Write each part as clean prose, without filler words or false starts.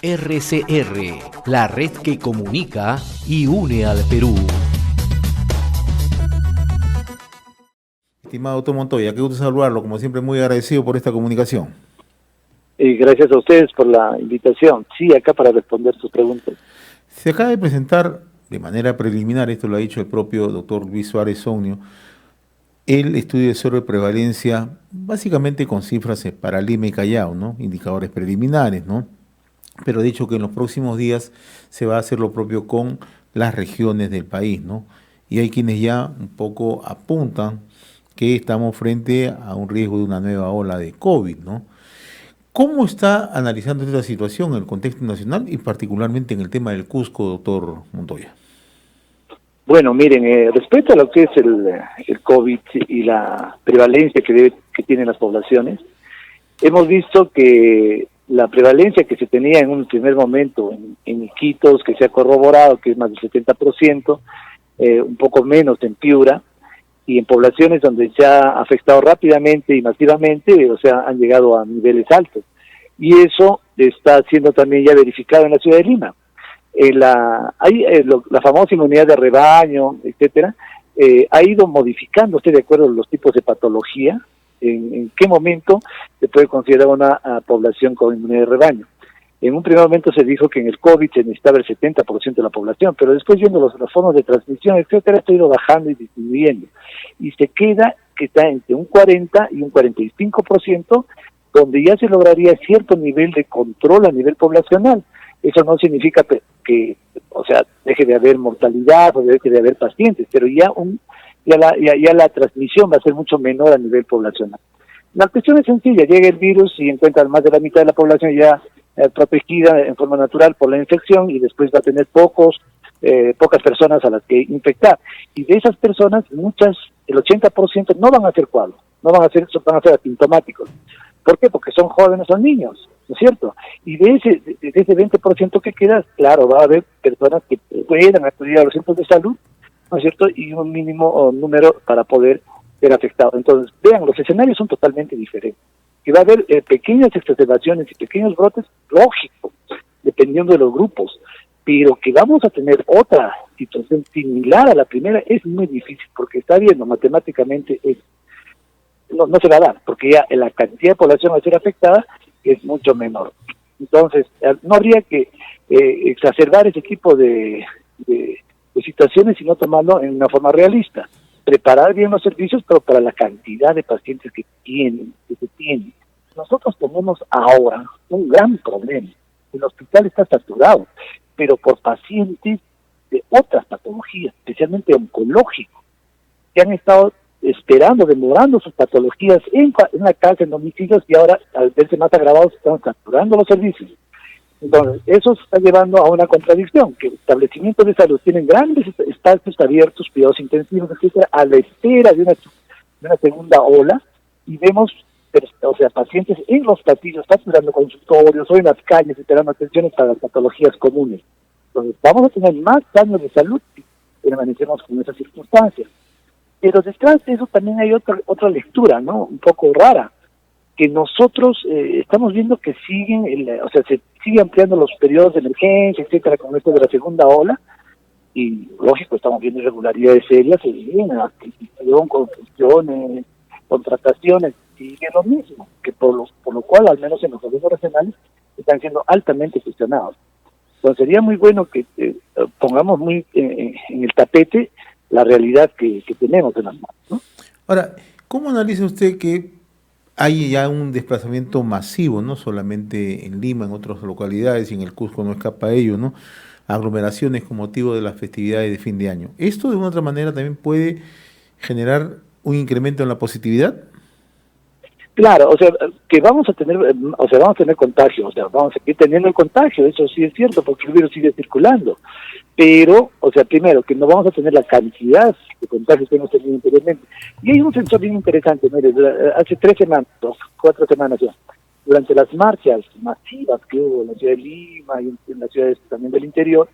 RCR, la red que comunica y une al Perú. Estimado Otto Montoya, qué gusto saludarlo, como siempre muy agradecido por esta comunicación. Gracias a ustedes por la invitación. Sí, acá para responder sus preguntas. Se acaba de presentar de manera preliminar, esto lo ha dicho el propio doctor Luis Suárez Ognio, el estudio de sobreprevalencia, básicamente con cifras para Lima y Callao, ¿no? Indicadores preliminares, ¿no? Pero ha dicho que en los próximos días se va a hacer lo propio con las regiones del país, ¿no? Y hay quienes ya un poco apuntan que estamos frente a un riesgo de una nueva ola de COVID, ¿no? ¿Cómo está analizando esta situación en el contexto nacional y particularmente en el tema del Cusco, doctor Montoya? Bueno, miren, respecto a lo que es el COVID y la prevalencia que tienen las poblaciones, hemos visto que la prevalencia que se tenía en un primer momento en Iquitos, que se ha corroborado que es más del 70%, un poco menos en Piura, y en poblaciones donde se ha afectado rápidamente y masivamente, o sea, han llegado a niveles altos. Y eso está siendo también ya verificado en la ciudad de Lima. La famosa inmunidad de rebaño, etcétera, ha ido modificándose de acuerdo a los tipos de patología, en qué momento se puede considerar una población con inmunidad de rebaño. En un primer momento se dijo que en el COVID se necesitaba el 70% de la población, pero después viendo las formas de transmisión, etcétera, esto ha ido bajando y disminuyendo. Y se queda que está entre un 40 y un 45%, donde ya se lograría cierto nivel de control a nivel poblacional. Eso no significa que deje de haber mortalidad o deje de haber pacientes, pero ya la transmisión va a ser mucho menor a nivel poblacional. La cuestión es sencilla: llega el virus y encuentra más de la mitad de la población ya protegida en forma natural por la infección, y después va a tener pocas personas a las que infectar. Y de esas personas, el 80% no van a hacer cuadros, van a ser asintomáticos. ¿Por qué? Porque son jóvenes, son niños, ¿no es cierto? Y de ese 20% que queda, claro, va a haber personas que puedan acudir a los centros de salud, ¿no es cierto? Y un mínimo número para poder ser afectado. Entonces, vean, los escenarios son totalmente diferentes. Que va a haber pequeñas exacerbaciones y pequeños brotes, lógico, dependiendo de los grupos, pero que vamos a tener otra situación similar a la primera es muy difícil, porque está viendo matemáticamente no se va a dar, porque ya la cantidad de población va a ser afectada es mucho menor. Entonces, no habría que exacerbar ese tipo de situaciones, sino tomarlo en una forma realista. Preparar bien los servicios, pero para la cantidad de pacientes que se tienen. Nosotros tenemos ahora un gran problema. El hospital está saturado, pero por pacientes de otras patologías, especialmente oncológicos, que han estado demorando sus patologías en la casa, en domicilios, y ahora, al verse más agravados, están saturando los servicios. Entonces, eso se está llevando a una contradicción, que establecimientos de salud tienen grandes espacios abiertos, cuidados intensivos, etcétera, a la espera de una segunda ola, y vemos pacientes en los pasillos saturando consultorios o en las calles esperando atenciones para las patologías comunes. Entonces, vamos a tener más daños de salud si permanecemos con esas circunstancias. Pero detrás de eso también hay otra lectura, ¿no? Un poco rara, que nosotros estamos viendo que se sigue ampliando los periodos de emergencia, etcétera, con esto de la segunda ola, y lógico, estamos viendo irregularidades serias, adquisición, construcciones, contrataciones, sigue lo mismo, que por lo cual, al menos en los gobiernos regionales, están siendo altamente cuestionados. Entonces sería muy bueno que pongamos muy en el tapete la realidad que tenemos en las manos, ¿no? Ahora, ¿cómo analiza usted que hay ya un desplazamiento masivo, no solamente en Lima, en otras localidades, y en el Cusco no escapa a ello, ¿no? Aglomeraciones con motivo de las festividades de fin de año? ¿Esto de una otra manera también puede generar un incremento en la positividad? Claro, que vamos a tener contagio, vamos a seguir teniendo el contagio, eso sí es cierto, porque el virus sigue circulando. Pero, primero, que no vamos a tener la cantidad de contagios que hemos tenido anteriormente. Y hay un sensor bien interesante, mire, hace 4 semanas ya, durante las marchas masivas que hubo en la ciudad de Lima y en las ciudades también del interior,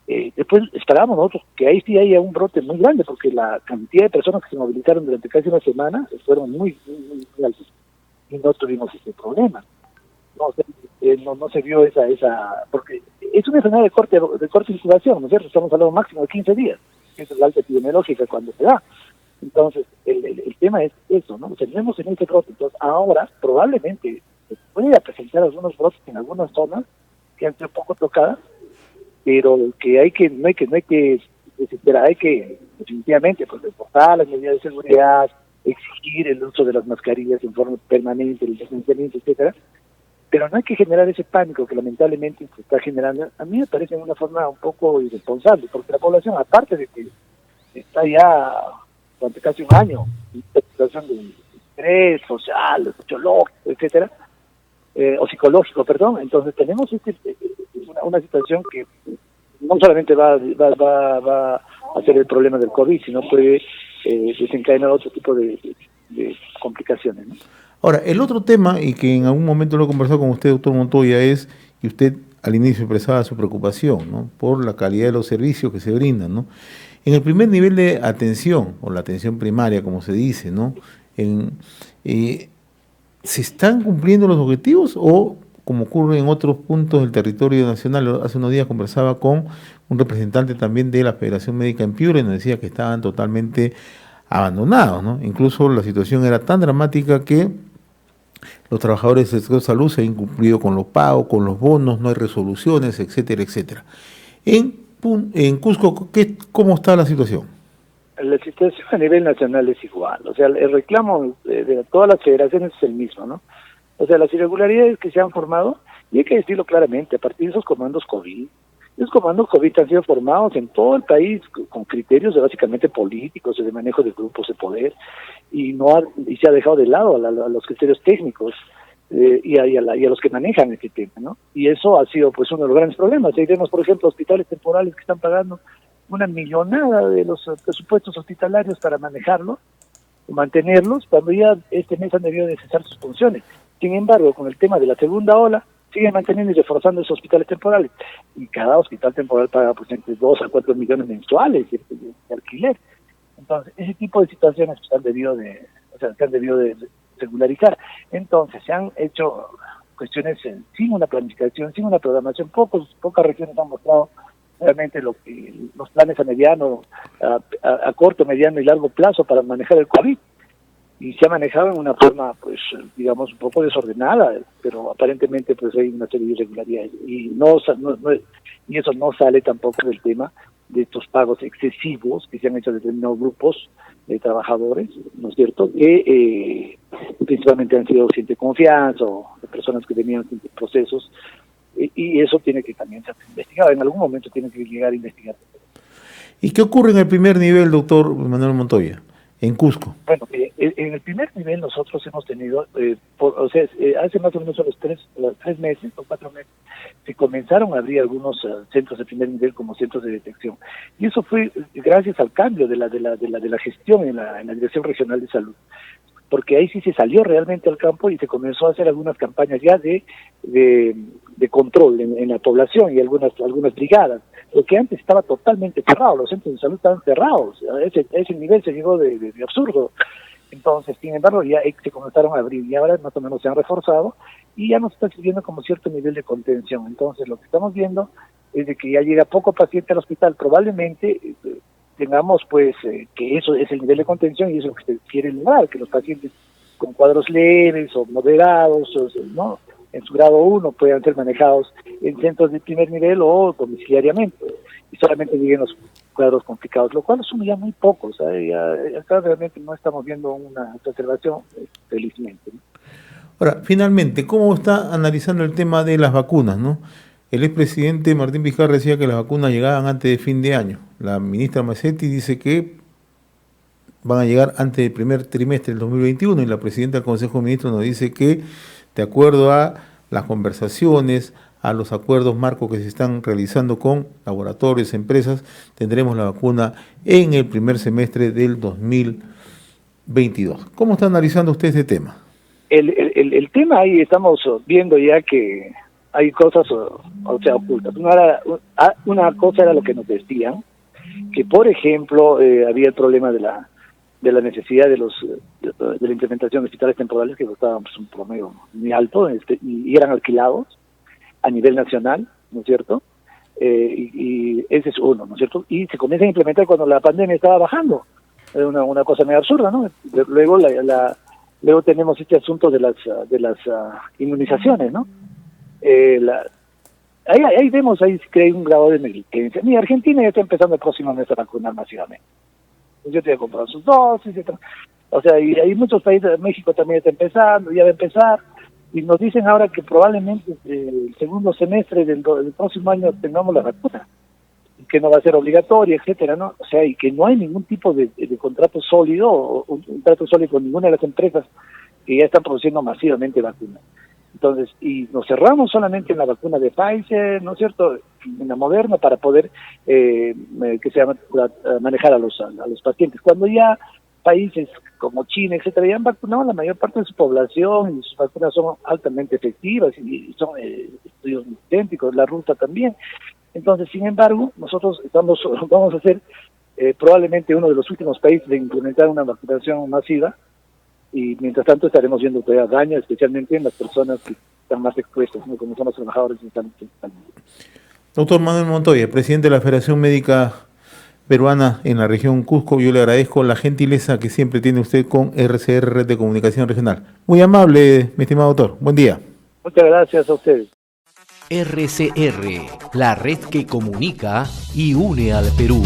después esperábamos nosotros que ahí sí haya un brote muy grande, porque la cantidad de personas que se movilizaron durante casi una semana fueron muy, muy, muy altas, y no tuvimos ese problema. no se vio esa, porque es una enfermedad de corta incubación, ¿no es cierto? Estamos hablando máximo de 15 días, que es la alta epidemiológica cuando se da. Entonces, el tema es eso, ¿no? Tenemos en este brote, entonces ahora probablemente se puede presentar algunos brotes en algunas zonas que han sido poco tocadas, pero que no hay que desesperar, hay que definitivamente pues reforzar las medidas de seguridad, exigir el uso de las mascarillas en forma permanente, el distanciamiento, etcétera, pero no hay que generar ese pánico que lamentablemente se está generando. A mí me parece de una forma un poco irresponsable, porque la población, aparte de que está ya durante casi un año en una situación de estrés social, sociológico, etcétera, o psicológico, perdón, entonces tenemos una situación que no solamente va a ser el problema del COVID, sino puede desencadenar otro tipo de complicaciones, ¿no? Ahora, el otro tema, y que en algún momento lo he conversado con usted, doctor Montoya, es, y usted al inicio expresaba su preocupación, ¿no?, por la calidad de los servicios que se brindan, ¿no? En el primer nivel de atención, o la atención primaria, como se dice, ¿no?, ¿se están cumpliendo los objetivos o, como ocurre en otros puntos del territorio nacional? Hace unos días conversaba con un representante también de la Federación Médica en Piura y nos decía que estaban totalmente abandonados, ¿no? Incluso la situación era tan dramática que los trabajadores del sector de salud se han incumplido con los pagos, con los bonos, no hay resoluciones, etcétera, etcétera. En Cusco, ¿cómo está la situación? La situación a nivel nacional es igual, o sea, el reclamo de todas las federaciones es el mismo, ¿no? O sea, las irregularidades que se han formado, y hay que decirlo claramente, a partir de esos comandos COVID, esos comandos COVID han sido formados en todo el país con criterios básicamente políticos y de manejo de grupos de poder, y se ha dejado de lado a los criterios técnicos y a los que manejan este tema, ¿no? Y eso ha sido pues uno de los grandes problemas. Ahí vemos, por ejemplo, hospitales temporales que están pagando una millonada de los presupuestos hospitalarios para manejarlos, mantenerlos, cuando ya este mes han debido de cesar sus funciones. Sin embargo, con el tema de la segunda ola, siguen manteniendo y reforzando esos hospitales temporales. Y cada hospital temporal paga pues entre 2 a 4 millones mensuales de alquiler. Entonces, ese tipo de situaciones se han debido de regularizar. Entonces, se han hecho cuestiones sin una planificación, sin una programación. Pocas regiones han mostrado realmente los planes a corto, mediano y largo plazo para manejar el COVID. Y se ha manejado en una forma, pues, digamos, un poco desordenada, pero aparentemente pues hay una serie de irregularidades. Y eso no sale tampoco del tema de estos pagos excesivos que se han hecho a determinados grupos de trabajadores, ¿no es cierto?, que principalmente han sido sin confianza o de personas que tenían procesos, y eso tiene que también ser investigado. En algún momento tiene que llegar a investigar. ¿Y qué ocurre en el primer nivel, doctor Manuel Montoya, en Cusco? Bueno, en el primer nivel nosotros hemos tenido, hace más o menos los 3 meses o 4 meses, se comenzaron a abrir algunos centros de primer nivel como centros de detección. Y eso fue gracias al cambio de la gestión en la Dirección Regional de Salud. Porque ahí sí se salió realmente al campo y se comenzó a hacer algunas campañas ya de control en la población y algunas brigadas. Lo que antes estaba totalmente cerrado, los centros de salud estaban cerrados, a ese nivel se llegó de absurdo. Entonces, sin embargo, ya se comenzaron a abrir y ahora más o menos se han reforzado y ya nos está sirviendo como cierto nivel de contención. Entonces, lo que estamos viendo es de que ya llega poco paciente al hospital, probablemente tengamos pues que eso es el nivel de contención y eso es lo que se quiere lograr, que los pacientes con cuadros leves o moderados, ¿no?, en su grado 1 puedan ser manejados en centros de primer nivel o domiciliariamente, y solamente lleguen los cuadros complicados, lo cual son ya muy pocos, ¿eh? Acá realmente no estamos viendo una exacerbación, felizmente, ¿no? Ahora, finalmente, ¿cómo está analizando el tema de las vacunas, no? El expresidente Martín Vizcarra decía que las vacunas llegaban antes de fin de año. La ministra Macetti dice que van a llegar antes del primer trimestre del 2021 y la presidenta del Consejo de Ministros nos dice que, de acuerdo a las conversaciones, a los acuerdos marcos que se están realizando con laboratorios, empresas, tendremos la vacuna en el primer semestre del 2022. ¿Cómo está analizando usted este tema? El tema ahí estamos viendo ya que hay cosas ocultas. Una cosa era lo que nos decían, que por ejemplo había el problema de la de la necesidad de la implementación de hospitales temporales, que estábamos un promedio muy alto, y eran alquilados a nivel nacional, ¿no es cierto? Y ese es uno, ¿no es cierto? Y se comienza a implementar cuando la pandemia estaba bajando. Es una cosa medio absurda, ¿no? Luego luego tenemos este asunto de las inmunizaciones, ¿no? Ahí vemos que hay un grado de negligencia. Mira, Argentina ya está empezando el próximo mes a vacunar masivamente. Yo te he comprado sus dosis, o sea, y hay muchos países, México también está empezando, ya va a empezar, y nos dicen ahora que probablemente el segundo semestre del próximo año tengamos la vacuna, que no va a ser obligatoria, etcétera, ¿no? O sea, y que no hay ningún tipo de contrato sólido, o un trato sólido con ninguna de las empresas que ya están produciendo masivamente vacunas. Entonces, y nos cerramos solamente en la vacuna de Pfizer, ¿no es cierto?, en la Moderna, para poder manejar a los pacientes. Cuando ya países como China, etcétera, ya han vacunado a la mayor parte de su población, y sus vacunas son altamente efectivas, y son estudios idénticos, la ruta también. Entonces, sin embargo, nosotros vamos a ser probablemente uno de los últimos países de implementar una vacunación masiva, y mientras tanto estaremos viendo todavía daño, especialmente en las personas que están más expuestas, ¿no?, como son los trabajadores que están. Doctor Manuel Montoya, presidente de la Federación Médica Peruana en la región Cusco, yo le agradezco la gentileza que siempre tiene usted con RCR, Red de Comunicación Regional. Muy amable, mi estimado doctor. Buen día. Muchas gracias a ustedes. RCR, la red que comunica y une al Perú.